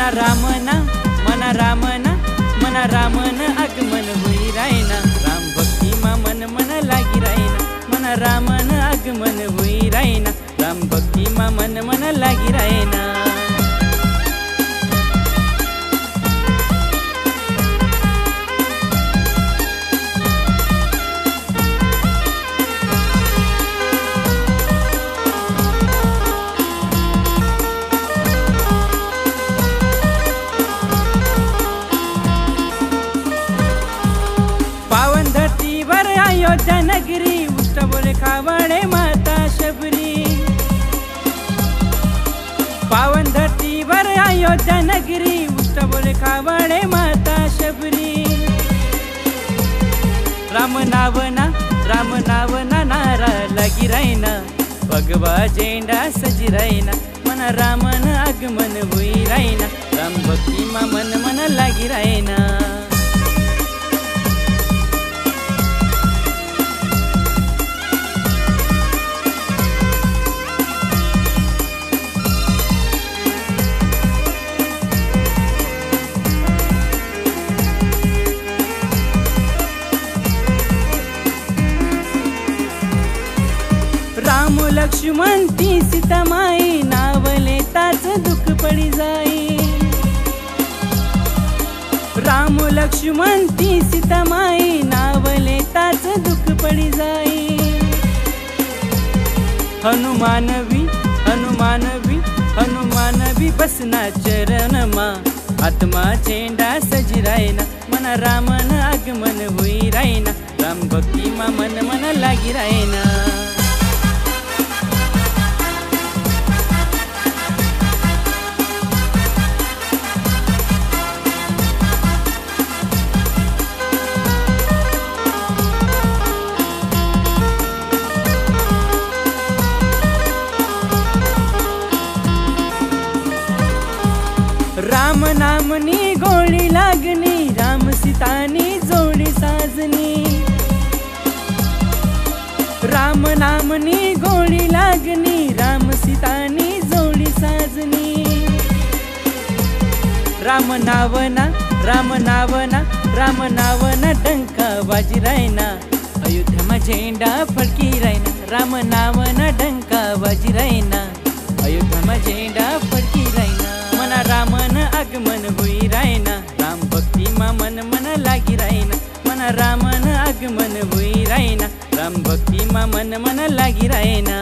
मना रामन आगमन हुई रायना, राम भक्ति मा मन मन लागी रायना। मना रामन आगमन हुई रायना, राम भक्ति मा मन मन लागी रायना। अयोध्या नगरी उष्ट बोले खावड़े माता शबरी। पावन धरती वर अयोध्या नगरी उष्ट बोले खावड़े माता शबरी। राम नावना नारा लगी रायना, भगवा झेंडा सजी रायना। मना रामन आगमन हुई रायना, राम भक्ति मा मन मन लागी रायना। राम लक्ष्मण ती सीता माई, नावले ताच दुःख पडी जाई। राम लक्ष्मण ती सीता माई, नावले ताच दुःख पडी जाई। हनुमानवी बसना चरण मा, आत्मा झेंडा सजी रायना। मना रामन आगमन हुई रायना, राम भक्ति मा मन मन लागी रायना। राम नामनी गोळी लागनी, राम सीतानी जोडी साजनी। राम नामनी गोळी लागनी, राम सीतानी जोडी साजनी। राम नावना डंका वाजी रायना, अयोध्या मा झेंडा फडकी रायना। राम नावना डंका वाजी रायना, अयोध्या मा झेंडा फडकी रायना। मना रामन आगमन हुई रायना, राम भक्ति मा मन मन लागी रायना। मना रामन आगमन हुई रायना, राम भक्ति मा मन मन लागी रायना।